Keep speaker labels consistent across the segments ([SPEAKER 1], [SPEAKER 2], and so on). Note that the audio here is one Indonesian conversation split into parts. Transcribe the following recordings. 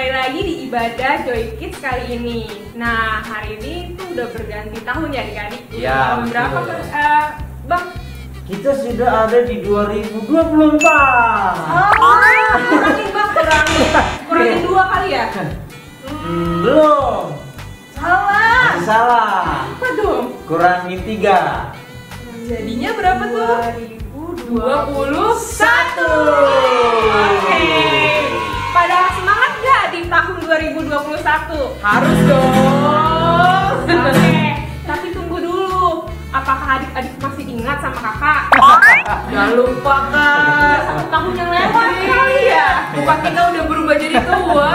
[SPEAKER 1] kembali lagi di ibadah Joy Kids kali ini. Nah, hari ini tuh udah berganti tahun ya adik-adik.
[SPEAKER 2] Ya,
[SPEAKER 1] tahun berapa Bang?
[SPEAKER 2] Kita sudah ada di 2024.
[SPEAKER 1] Kurangin Bang, kurangin 2 kali ya?
[SPEAKER 2] Belum.
[SPEAKER 1] Salah.
[SPEAKER 2] Masih salah.
[SPEAKER 1] Apa dong?
[SPEAKER 2] Kurangin 3.
[SPEAKER 1] Jadinya berapa tuh? 2021. Oke. Pada semangat gak di tahun 2021? Harus dong. Oke. Tapi tunggu dulu. Apakah adik-adik masih ingat sama kakak? Gak lupa kak. 1 tahun yang lewat kali ya. Bukan kita udah berubah jadi tua.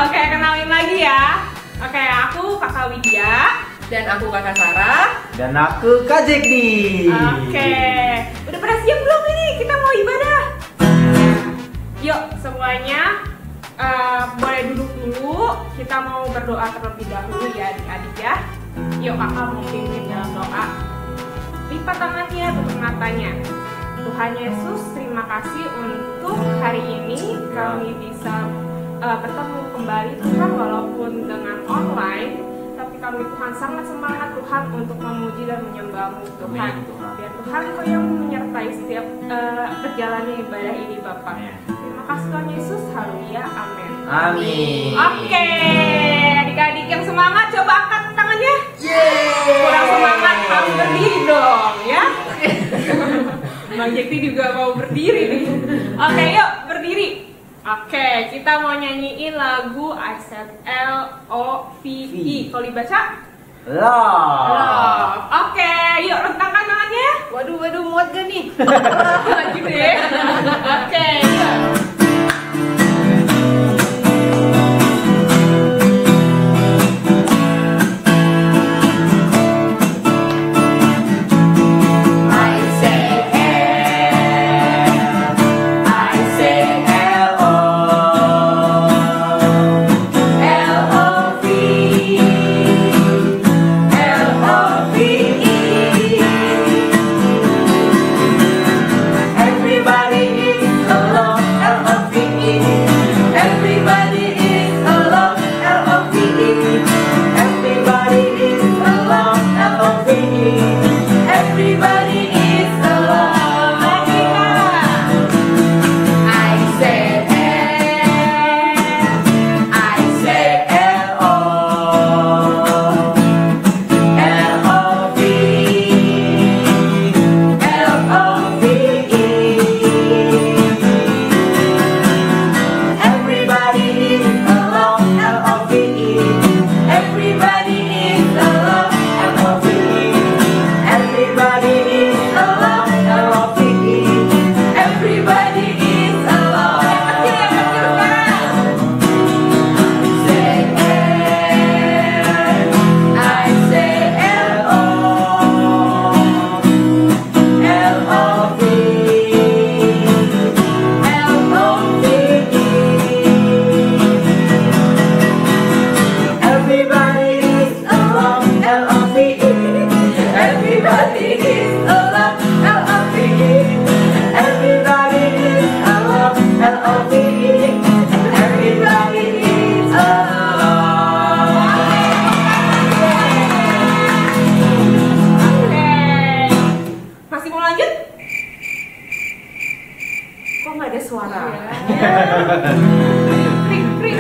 [SPEAKER 1] Oke, kenalin lagi ya. Oke, aku kakak Widya.
[SPEAKER 3] Dan aku kakak Sarah.
[SPEAKER 2] Dan aku Kak Jekdi.
[SPEAKER 1] Oke, udah pada siap belum ini? Kita mau ibadah. Yuk semuanya boleh duduk dulu. Kita mau berdoa terlebih dahulu ya adik-adik ya. Yuk kakak mau pimpin dalam doa. Lipat tangannya, tutup matanya. Tuhan Yesus, terima kasih untuk hari ini kami bisa bertemu kembali Tuhan walaupun dengan online. Tapi kami Tuhan sangat semangat Tuhan untuk memuji dan menyembah-Mu Tuhan. Biar Tuhan Kau yang menyertai setiap perjalanan ibadah ini Bapak. Terima kasih Tuhan Yesus, haleluya, amin.
[SPEAKER 2] Amin.
[SPEAKER 1] Oke, adik-adik yang semangat coba angkat tangannya. Kurang semangat harus berdiri dong ya. Bang Jekti juga mau berdiri nih. Oke, yuk berdiri. Oke, kita mau nyanyiin lagu I Said L-O-V-E. Kalau dibaca?
[SPEAKER 2] Love.
[SPEAKER 1] Oke, yuk rentangkan tangannya.
[SPEAKER 3] Waduh, muat gak nih?
[SPEAKER 1] Gitu ya. Oke, yuk.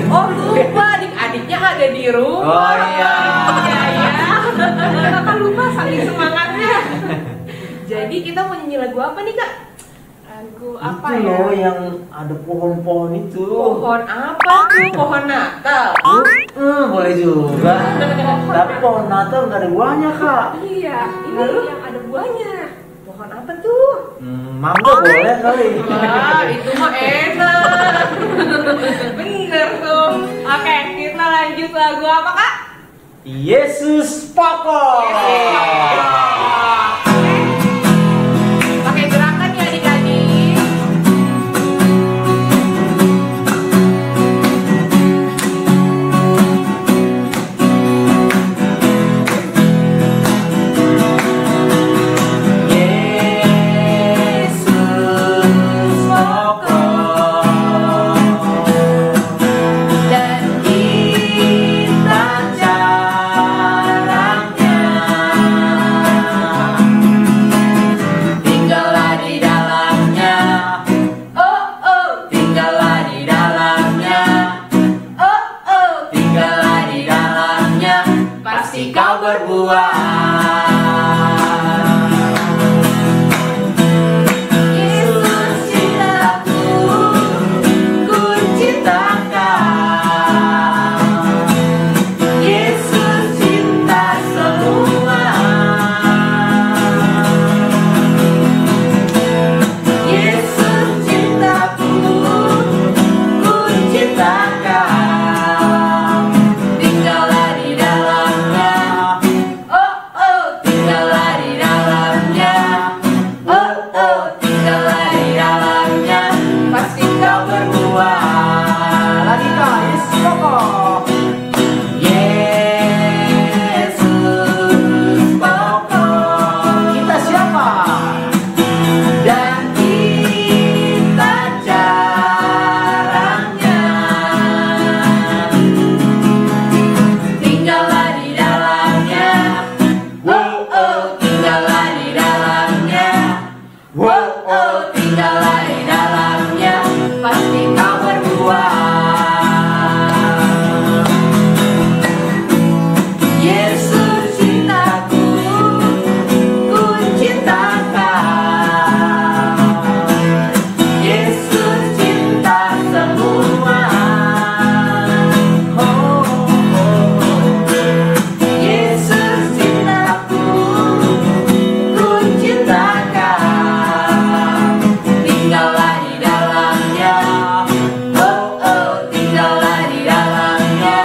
[SPEAKER 1] Oh lupa, adik-adiknya ada di rumah.
[SPEAKER 2] Oh iya.
[SPEAKER 1] Kakak lupa saking semangatnya.
[SPEAKER 3] Jadi kita mau nyanyi lagu apa nih kak?
[SPEAKER 1] Lagu apa
[SPEAKER 2] Itu
[SPEAKER 1] ya?
[SPEAKER 2] loh yang ada pohon-pohon itu.
[SPEAKER 3] Pohon apa tuh? Pohon Natal.
[SPEAKER 2] Boleh juga. Tapi pohon Natal nggak ada buahnya Kak.
[SPEAKER 1] Iya, ini yang ada buahnya.
[SPEAKER 3] Pohon apa tuh?
[SPEAKER 2] Mangga boleh kali.
[SPEAKER 3] Wah, itu mah enak.
[SPEAKER 1] Bener tuh. Oke, kita lanjut lagu apa kak?
[SPEAKER 2] Yesus Papa.
[SPEAKER 3] Pakai gerakan ya adik-adik.
[SPEAKER 2] Yesus Papa.
[SPEAKER 3] Yesus cintaku, ku cintakan. Yesus cinta semua. Yesus cintaku, ku cintakan. Tinggallah di dalamnya, oh oh, tinggallah di dalamnya, oh oh, tinggallah di dalamnya. Pasti kau berbuah.
[SPEAKER 2] Lagi kak, Yesus pokok.
[SPEAKER 3] Yesus pokok.
[SPEAKER 2] Kita siapa?
[SPEAKER 3] Dan kita jarangnya. Tinggallah di dalamnya, oh oh, tinggallah di dalamnya, oh oh, tinggallah di dalamnya. Pasti kau berbuah. Yesus cintaku, ku cintakan. Yesus cinta semua. Oh, Yesus cintaku, ku cintakan. Tinggallah di dalamnya, oh oh, tinggallah di dalamnya,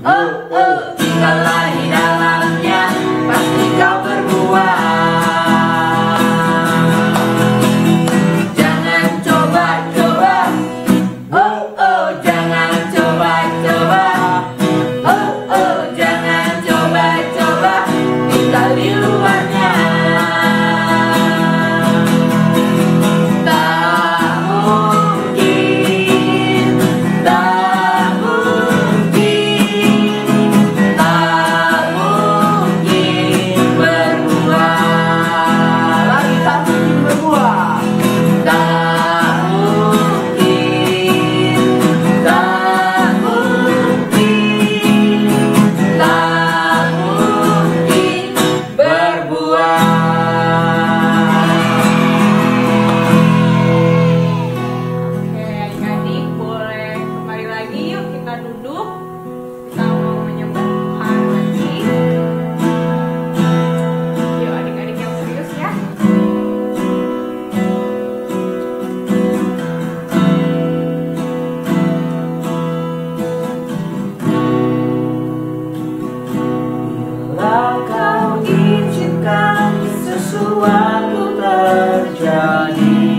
[SPEAKER 3] oh oh, tinggallah di dalamnya. Pasti kau berbuah. Jangan coba-coba, oh oh, jangan coba-coba, oh oh, jangan coba-coba, tinggal di luarnya. Tak mungkin, tak mungkin, tak mungkin berbuah.
[SPEAKER 2] Lagi tak mungkin berbuah.
[SPEAKER 3] Tak mungkin, tak mungkin, tak mungkin berbuah.
[SPEAKER 1] Oke, adik-adik boleh kembali lagi yuk, kita duduk. Kita mau menyembah Tuhan lagi. Yuk adik-adik yang serius ya.
[SPEAKER 2] Bila kau izinkan sesuatu terjadi,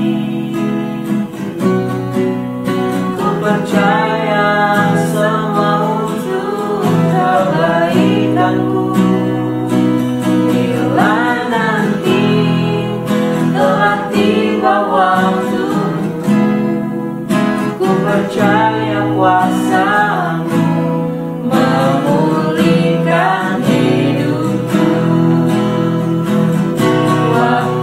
[SPEAKER 2] ku percaya semua untuk kebaikanku. Bila nanti telah tiba waktumu, ku percaya kuasa-Mu memulihkan hidupku. Waktu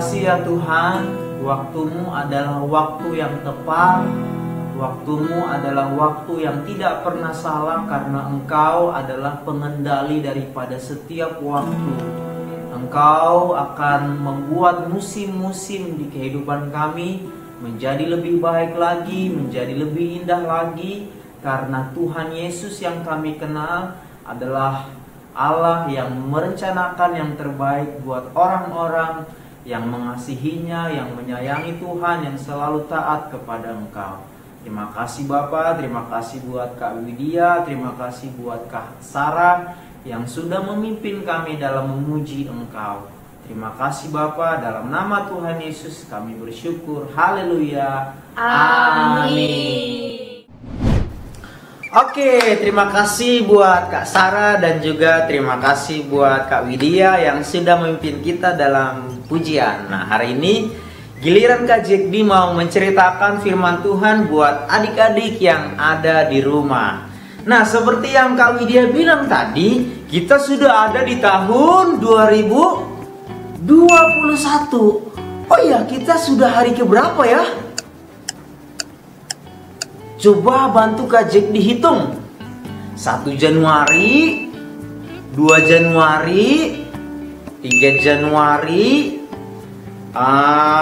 [SPEAKER 2] kasih ya Tuhan, waktu-Mu adalah waktu yang tepat. Waktu-Mu adalah waktu yang tidak pernah salah karena Engkau adalah pengendali daripada setiap waktu. Engkau akan membuat musim-musim di kehidupan kami menjadi lebih baik lagi, menjadi lebih indah lagi. Karena Tuhan Yesus yang kami kenal adalah Allah yang merencanakan yang terbaik buat orang-orang yang mengasihinya, yang menyayangi Tuhan, yang selalu taat kepada Engkau. Terima kasih Bapak, terima kasih buat Kak Widya, terima kasih buat Kak Sarah yang sudah memimpin kami dalam memuji Engkau. Terima kasih Bapak, dalam nama Tuhan Yesus kami bersyukur. Haleluya. Amin. Oke, terima kasih buat Kak Sarah dan juga terima kasih buat Kak Widya yang sudah memimpin kita dalam pujian. Nah, hari ini giliran Kak Jekdi mau menceritakan firman Tuhan buat adik-adik yang ada di rumah. Nah, seperti yang Kak Widya bilang tadi, kita sudah ada di tahun 2021. Oh iya, kita sudah hari keberapa ya? Coba bantu Kak Jekdi hitung. 1 Januari, 2 Januari, 3 Januari,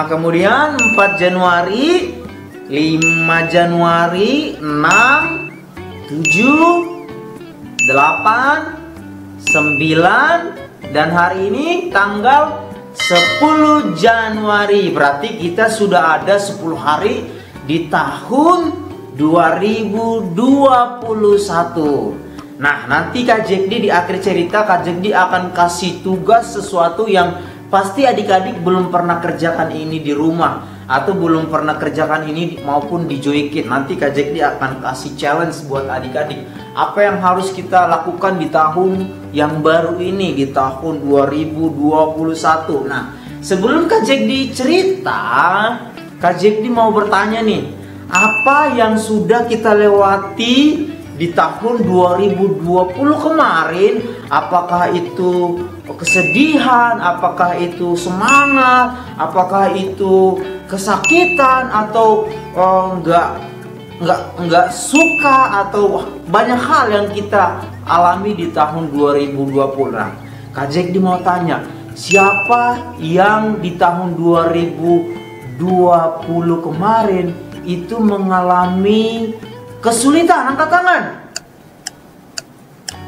[SPEAKER 2] kemudian 4 Januari, 5 Januari, 6, 7, 8, 9, dan hari ini tanggal 10 Januari. Berarti kita sudah ada 10 hari di tahun 2021. Nah, nanti Kak Jekdi di akhir cerita Kak Jekdi akan kasih tugas sesuatu yang pasti adik-adik belum pernah kerjakan ini di rumah atau belum pernah kerjakan ini maupun di Joykin. Nanti Kak Jekdi akan kasih challenge buat adik-adik. Apa yang harus kita lakukan di tahun yang baru ini, di tahun 2021. Nah, sebelum Kak Jekdi cerita, Kak Jekdi mau bertanya nih, apa yang sudah kita lewati di tahun 2020 kemarin? Apakah itu kesedihan, apakah itu semangat, apakah itu kesakitan, atau enggak suka, atau banyak hal yang kita alami di tahun 2020. Nah, Kak Jekdi mau tanya, siapa yang di tahun 2020 kemarin itu mengalami kesulitan? Angkat tangan.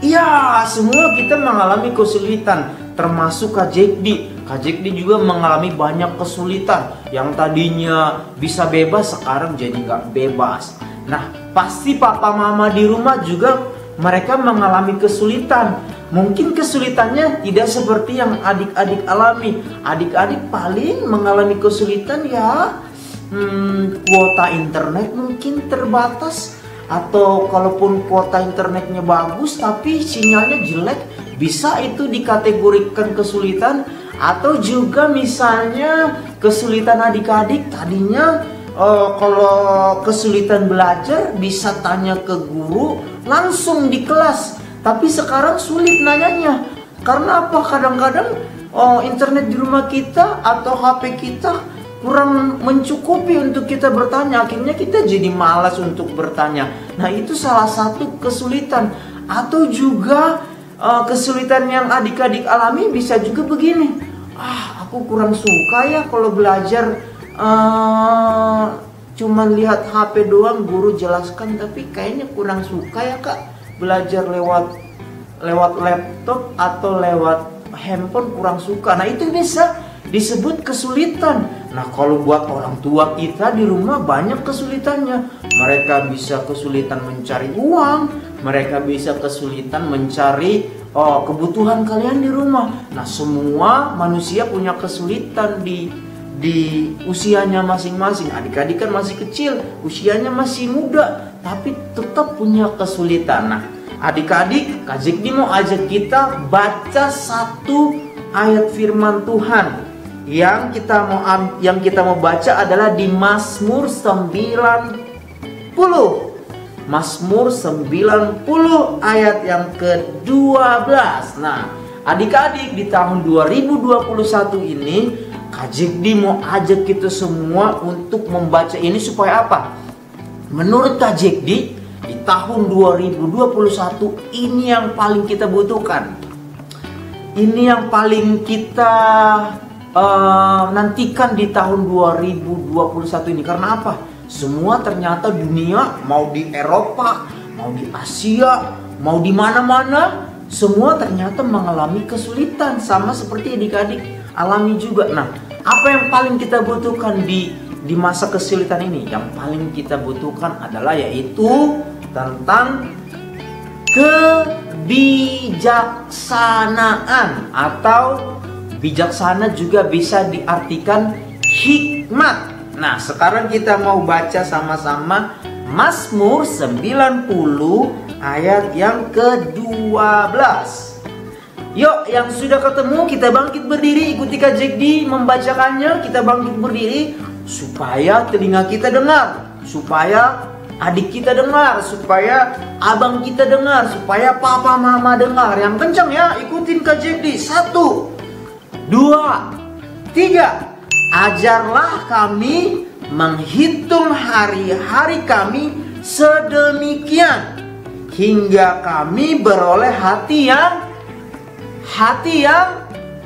[SPEAKER 2] Iya, semua kita mengalami kesulitan, termasuk Kak Jekdi. Kak Jekdi juga mengalami banyak kesulitan. Yang tadinya bisa bebas, sekarang jadi nggak bebas. Nah, pasti papa mama di rumah juga mereka mengalami kesulitan. Mungkin kesulitannya tidak seperti yang adik-adik alami. Adik-adik paling mengalami kesulitan ya, kuota internet mungkin terbatas. Atau kalaupun kuota internetnya bagus tapi sinyalnya jelek, bisa itu dikategorikan kesulitan. Atau juga misalnya kesulitan adik-adik tadinya kalau kesulitan belajar bisa tanya ke guru langsung di kelas, tapi sekarang sulit nanyanya. Karena apa? Kadang-kadang internet di rumah kita atau HP kita kurang mencukupi untuk kita bertanya. Akhirnya kita jadi malas untuk bertanya. Nah, itu salah satu kesulitan. Atau juga kesulitan yang adik-adik alami bisa juga begini. Aku kurang suka ya kalau belajar cuman lihat HP doang, guru jelaskan, tapi kayaknya kurang suka ya Kak belajar lewat laptop atau lewat handphone, kurang suka. Nah, itu bisa disebut kesulitan. Nah, kalau buat orang tua kita di rumah banyak kesulitannya. Mereka bisa kesulitan mencari uang, mereka bisa kesulitan mencari kebutuhan kalian di rumah. Nah, semua manusia punya kesulitan di usianya masing-masing. Adik-adik kan masih kecil, usianya masih muda, tapi tetap punya kesulitan. Nah, adik-adik, Kak Jekdi mau ajak kita baca satu ayat firman Tuhan. Yang kita mau baca adalah di Mazmur 90. Mazmur 90 ayat yang ke-12. Nah, adik-adik, di tahun 2021 ini Kak Jekdi mau ajak kita semua untuk membaca ini supaya apa? Menurut Kak Jekdi, di tahun 2021 ini yang paling kita butuhkan. Ini yang paling kita nantikan di tahun 2021 ini. Karena apa? Semua ternyata dunia, mau di Eropa, mau di Asia, mau di mana-mana, semua ternyata mengalami kesulitan, sama seperti adik-adik alami juga. Nah, apa yang paling kita butuhkan di masa kesulitan ini? Yang paling kita butuhkan adalah yaitu tentang kebijaksanaan, atau bijaksana juga bisa diartikan hikmat. Nah, sekarang kita mau baca sama-sama Mazmur 90 ayat yang ke-12. Yuk, yang sudah ketemu kita bangkit berdiri, ikuti Kak Jekdi membacakannya. Kita bangkit berdiri supaya telinga kita dengar, supaya adik kita dengar, supaya abang kita dengar, supaya papa mama dengar. Yang kencang ya, ikutin Kak Jekdi. 1, 2, 3. Ajarlah kami menghitung hari-hari kami sedemikian, hingga kami beroleh hati yang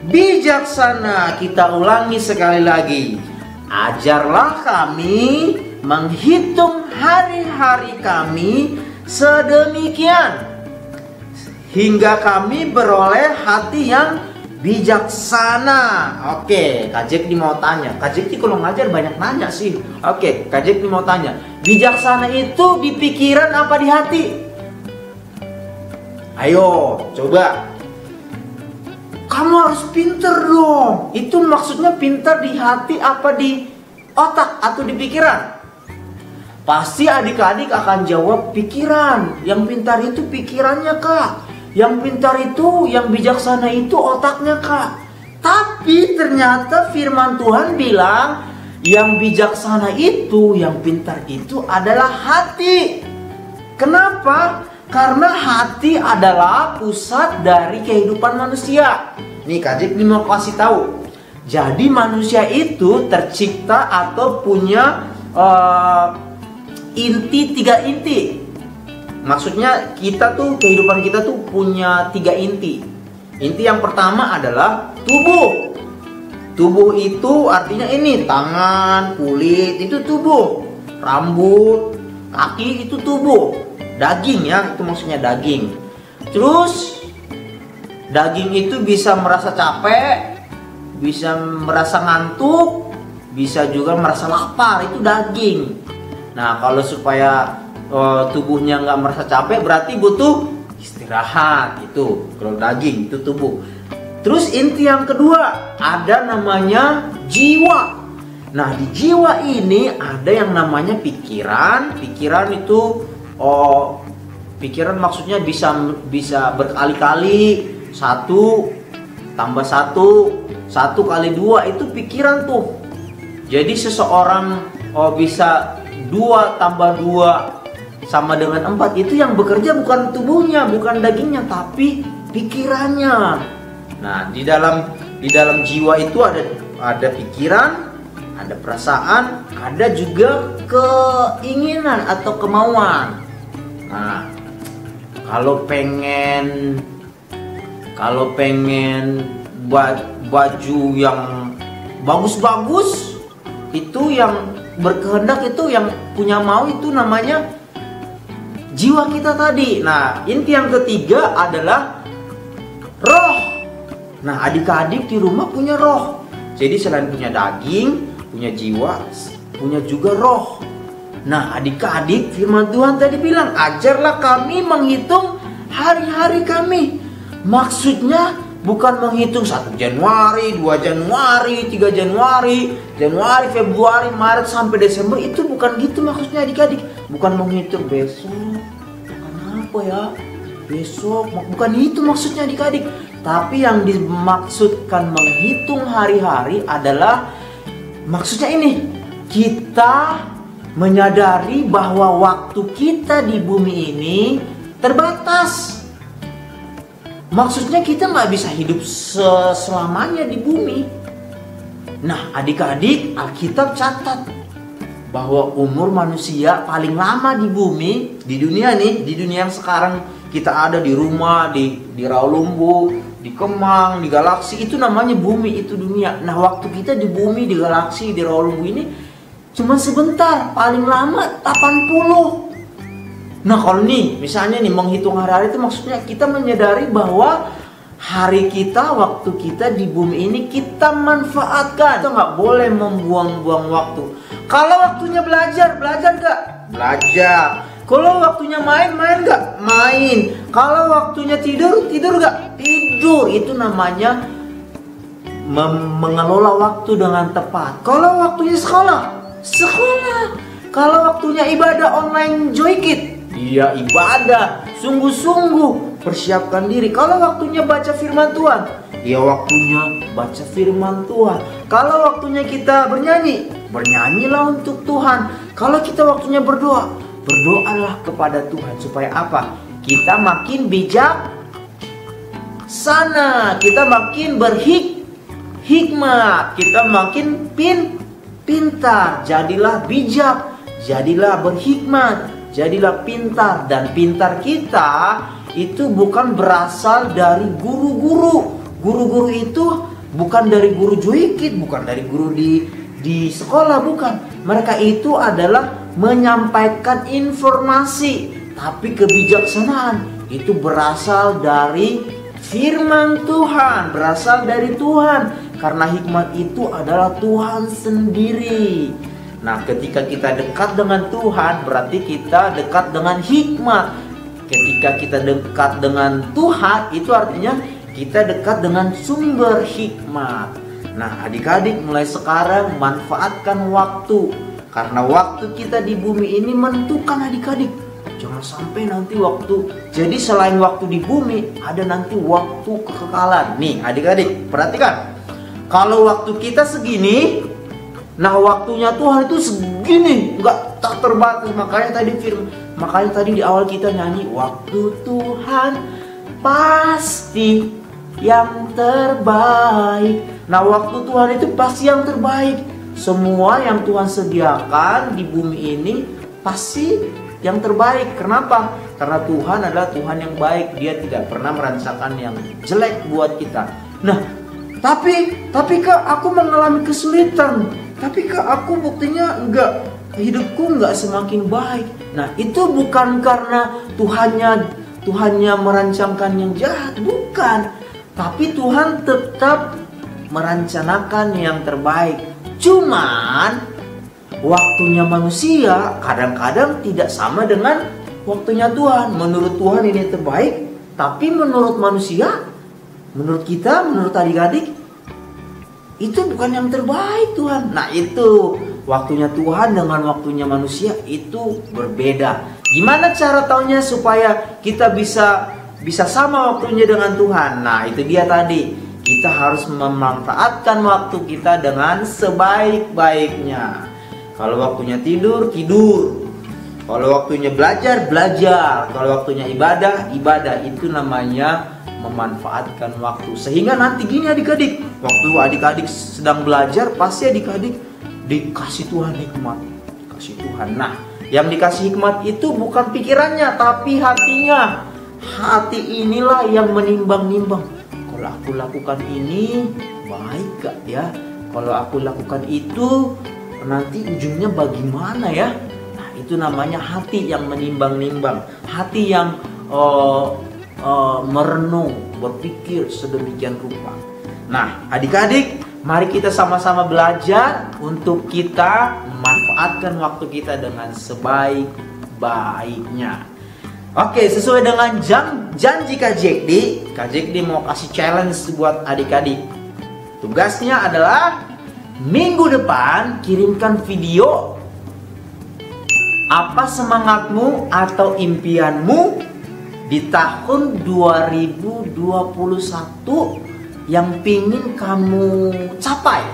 [SPEAKER 2] bijaksana. Kita ulangi sekali lagi. Ajarlah kami menghitung hari-hari kami sedemikian, hingga kami beroleh hati yang bijaksana. Oke, Kak Jekdi mau tanya. Kak Jekdi kalau ngajar banyak nanya sih. Oke, Kak Jekdi mau tanya. Bijaksana itu di pikiran apa di hati? Ayo, coba. Kamu harus pinter dong. Itu maksudnya pinter di hati apa di otak atau di pikiran? Pasti adik-adik akan jawab pikiran. Yang pintar itu pikirannya, Kak. Yang pintar itu, yang bijaksana itu otaknya, Kak. Tapi ternyata firman Tuhan bilang yang bijaksana itu, yang pintar itu adalah hati. Kenapa? Karena hati adalah pusat dari kehidupan manusia. Nih Kak Jekdi mau kasih tahu. Jadi manusia itu tercipta atau punya tiga inti. Maksudnya kita tuh, kehidupan kita tuh punya 3 inti. Inti yang pertama adalah tubuh. Tubuh itu artinya ini, tangan, kulit itu tubuh. Rambut, kaki itu tubuh. Daging ya, itu maksudnya daging. Terus daging itu bisa merasa capek, bisa merasa ngantuk, bisa juga merasa lapar, itu daging. Nah, kalau supaya tubuhnya nggak merasa capek, berarti butuh istirahat. Itu kalau daging itu tubuh. Terus inti yang kedua ada namanya jiwa. Nah, di jiwa ini ada yang namanya pikiran. Pikiran itu pikiran maksudnya bisa berkali-kali. 1 tambah 1 kali 2 itu pikiran tuh. Jadi seseorang bisa 2 tambah 2 sama dengan 4, itu yang bekerja bukan tubuhnya, bukan dagingnya, tapi pikirannya. Nah, di dalam jiwa itu ada pikiran, ada perasaan, ada juga keinginan atau kemauan. Nah, kalau pengen baju yang bagus-bagus, itu yang berkehendak, itu yang punya mau, itu namanya jiwa kita tadi. Nah, inti yang ketiga adalah roh. Nah, adik-adik di rumah punya roh. Jadi selain punya daging, punya jiwa, punya juga roh. Nah, adik-adik, firman Tuhan tadi bilang, ajarlah kami menghitung hari-hari kami. Maksudnya bukan menghitung 1 Januari, 2 Januari, 3 Januari, Februari, Maret sampai Desember. Itu bukan gitu maksudnya adik-adik. Bukan menghitung besok kenapa ya, besok, bukan itu maksudnya adik-adik. Tapi yang dimaksudkan menghitung hari-hari adalah maksudnya ini, kita menyadari bahwa waktu kita di bumi ini terbatas. Maksudnya kita nggak bisa hidup selamanya di bumi. Nah, adik-adik, Alkitab catat bahwa umur manusia paling lama di bumi, di dunia nih, di dunia yang sekarang kita ada di rumah, di Rawalumbu, di Kemang, di galaksi, itu namanya bumi, itu dunia. Nah, waktu kita di bumi, di galaksi, di Rawalumbu ini cuma sebentar, paling lama 80. Nah, kalau nih, misalnya nih menghitung hari-hari itu maksudnya kita menyadari bahwa hari kita, waktu kita di bumi ini kita manfaatkan. Kita nggak boleh membuang-buang waktu. Kalau waktunya belajar, belajar nggak? Belajar. Kalau waktunya main, main nggak? Main. Kalau waktunya tidur, tidur nggak? Tidur. Itu namanya mengelola waktu dengan tepat. Kalau waktunya sekolah, sekolah. Kalau waktunya ibadah online Joykit, iya ibadah, sungguh-sungguh persiapkan diri. Kalau waktunya baca firman Tuhan, ya waktunya baca firman Tuhan. Kalau waktunya kita bernyanyi, bernyanyilah untuk Tuhan. Kalau kita waktunya berdoa, berdoalah kepada Tuhan. Supaya apa? Kita makin bijak sana, kita makin berhikmat, kita makin pintar. Jadilah bijak, jadilah berhikmat, jadilah pintar. Dan pintar kita itu bukan berasal dari guru-guru. Guru-guru itu bukan dari guru Joykit, bukan dari guru di sekolah, bukan. Mereka itu adalah menyampaikan informasi. Tapi kebijaksanaan itu berasal dari firman Tuhan, berasal dari Tuhan. Karena hikmat itu adalah Tuhan sendiri. Nah, ketika kita dekat dengan Tuhan, berarti kita dekat dengan hikmat. Ketika kita dekat dengan Tuhan, itu artinya kita dekat dengan sumber hikmat. Nah, adik-adik, mulai sekarang manfaatkan waktu. Karena waktu kita di bumi ini menentukan, adik-adik. Jangan sampai nanti waktu. Jadi selain waktu di bumi, ada nanti waktu kekekalan. Nih, adik-adik, perhatikan. Kalau waktu kita segini, nah waktunya Tuhan itu segini, nggak tak terbatas. Makanya tadi di awal kita nyanyi, waktu Tuhan pasti yang terbaik. Nah, waktu Tuhan itu pasti yang terbaik. Semua yang Tuhan sediakan di bumi ini pasti yang terbaik. Kenapa? Karena Tuhan adalah Tuhan yang baik. Dia tidak pernah merancangkan yang jelek buat kita. Nah, tapi Kak, aku mengalami kesulitan. Tapi Kak, aku buktinya hidupku nggak semakin baik. Nah, itu bukan karena Tuhannya merancangkan yang jahat, bukan. Tapi Tuhan tetap merencanakan yang terbaik. Cuman waktunya manusia kadang-kadang tidak sama dengan waktunya Tuhan. Menurut Tuhan ini terbaik, tapi menurut manusia, menurut kita, menurut adik-adik, itu bukan yang terbaik Tuhan. Nah, itu waktunya Tuhan dengan waktunya manusia itu berbeda. Gimana cara taunya supaya kita bisa sama waktunya dengan Tuhan? Nah, itu dia tadi. Kita harus memanfaatkan waktu kita dengan sebaik-baiknya. Kalau waktunya tidur, tidur. Kalau waktunya belajar, belajar. Kalau waktunya ibadah, ibadah. Itu namanya memanfaatkan waktu. Sehingga nanti gini adik-adik, waktu adik-adik sedang belajar, pasti adik-adik dikasih Tuhan hikmat. Dikasih Tuhan. Nah, yang dikasih hikmat itu bukan pikirannya, tapi hatinya. Hati inilah yang menimbang-nimbang. Kalau aku lakukan ini, baik gak ya? Kalau aku lakukan itu, nanti ujungnya bagaimana ya? Nah, itu namanya hati yang menimbang-nimbang. Hati yang merenung, berpikir sedemikian rupa. Nah, adik-adik, mari kita sama-sama belajar untuk kita memanfaatkan waktu kita dengan sebaik-baiknya. Oke, sesuai dengan janji Kak Jekdi mau kasih challenge buat adik-adik. Tugasnya adalah minggu depan kirimkan video apa semangatmu atau impianmu di tahun 2021 yang pingin kamu capai.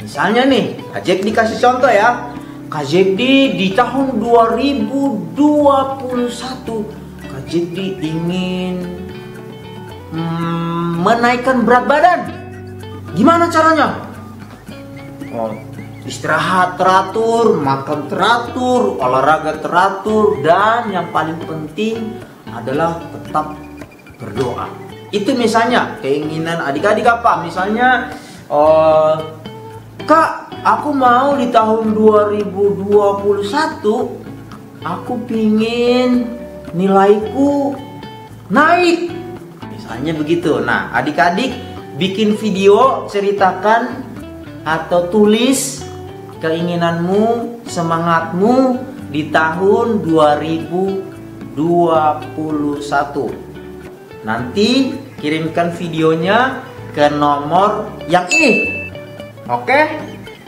[SPEAKER 2] Misalnya nih, Kak Jekdi kasih contoh ya. Kak Jekdi di tahun 2021, Kak Jekdi ingin menaikkan berat badan. Gimana caranya? istirahat teratur, makan teratur, olahraga teratur, dan yang paling penting adalah tetap berdoa. Itu misalnya keinginan adik-adik apa? Misalnya Kak, aku mau di tahun 2021 aku pingin nilaiku naik, misalnya begitu. Nah, adik-adik bikin video, ceritakan atau tulis keinginanmu, semangatmu di tahun 2021. Nanti kirimkan videonya ke nomor yang ini. Oke?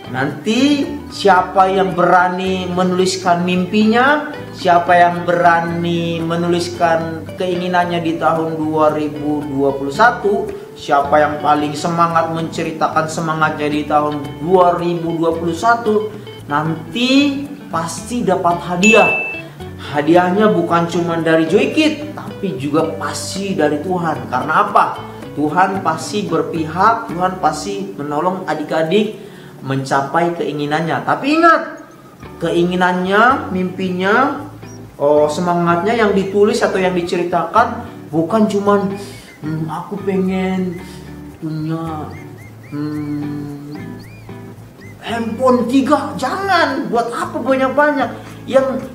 [SPEAKER 2] Nanti siapa yang berani menuliskan mimpinya, siapa yang berani menuliskan keinginannya di tahun 2021, siapa yang paling semangat menceritakan semangatnya di tahun 2021, nanti pasti dapat hadiah. Hadiahnya bukan cuma dari Joykid, tapi juga pasti dari Tuhan. Karena apa? Tuhan pasti berpihak, Tuhan pasti menolong adik-adik mencapai keinginannya. Tapi ingat, keinginannya, mimpinya, semangatnya yang ditulis atau yang diceritakan bukan cuman aku pengen punya handphone 3. Jangan, buat apa banyak-banyak?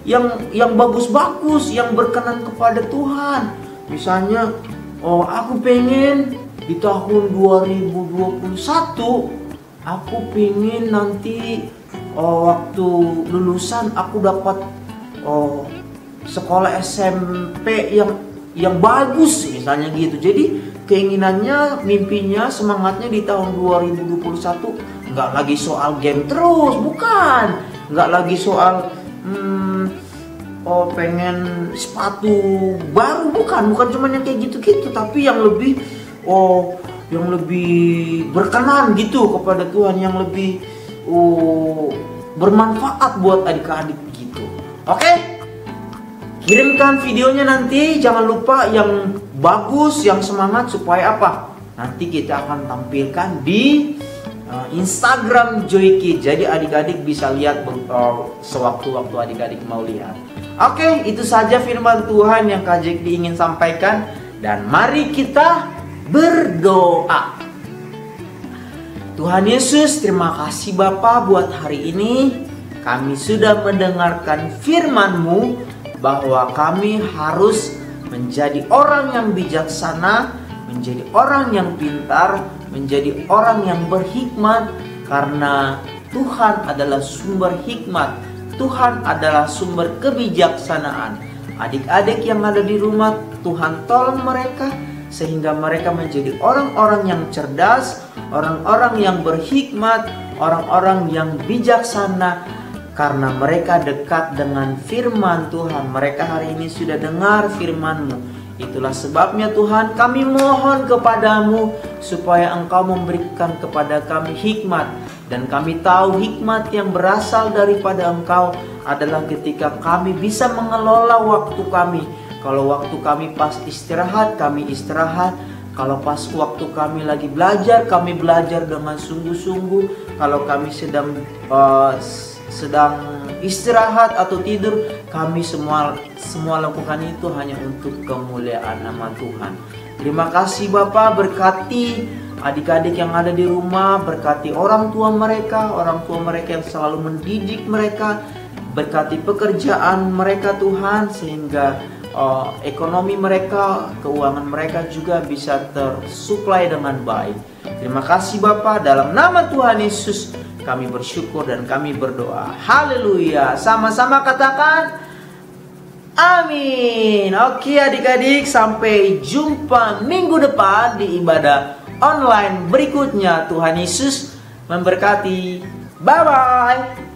[SPEAKER 2] Yang bagus-bagus, yang berkenan kepada Tuhan. Misalnya, aku pengen di tahun 2021 aku pengen nanti waktu lulusan aku dapat sekolah SMP yang bagus, misalnya gitu. Jadi keinginannya, mimpinya, semangatnya di tahun 2021 nggak lagi soal game terus, bukan. Nggak lagi soal pengen sepatu baru, bukan cuma yang kayak gitu-gitu, tapi yang lebih berkenan gitu kepada Tuhan, yang lebih bermanfaat buat adik-adik gitu. Oke? Kirimkan videonya nanti, jangan lupa yang bagus, yang semangat, supaya apa? Nanti kita akan tampilkan di Instagram Joykid. Jadi adik-adik bisa lihat sewaktu-waktu adik-adik mau lihat. Oke, itu saja firman Tuhan yang Kak Jackdy ingin sampaikan. Dan mari kita berdoa. Tuhan Yesus, terima kasih Bapa buat hari ini. Kami sudah mendengarkan firman-Mu bahwa kami harus menjadi orang yang bijaksana, menjadi orang yang pintar, menjadi orang yang berhikmat, karena Tuhan adalah sumber hikmat, Tuhan adalah sumber kebijaksanaan. Adik-adik yang ada di rumah, Tuhan tolong mereka sehingga mereka menjadi orang-orang yang cerdas, orang-orang yang berhikmat, orang-orang yang bijaksana, karena mereka dekat dengan firman Tuhan. Mereka hari ini sudah dengar firman-Mu. Itulah sebabnya Tuhan, kami mohon kepadamu supaya Engkau memberikan kepada kami hikmat. Dan kami tahu hikmat yang berasal daripada Engkau adalah ketika kami bisa mengelola waktu kami. Kalau waktu kami pas istirahat, kami istirahat. Kalau pas waktu kami lagi belajar, kami belajar dengan sungguh-sungguh. Kalau kami sedang istirahat atau tidur, kami semua lakukan itu hanya untuk kemuliaan nama Tuhan. Terima kasih Bapa, berkati adik-adik yang ada di rumah, berkati orang tua mereka yang selalu mendidik mereka, berkati pekerjaan mereka Tuhan, sehingga ekonomi mereka, keuangan mereka juga bisa tersuplai dengan baik. Terima kasih Bapa, dalam nama Tuhan Yesus kami bersyukur dan kami berdoa. Haleluya. Sama-sama katakan amin. Oke adik-adik, sampai jumpa minggu depan di ibadah online berikutnya. Tuhan Yesus memberkati. Bye-bye.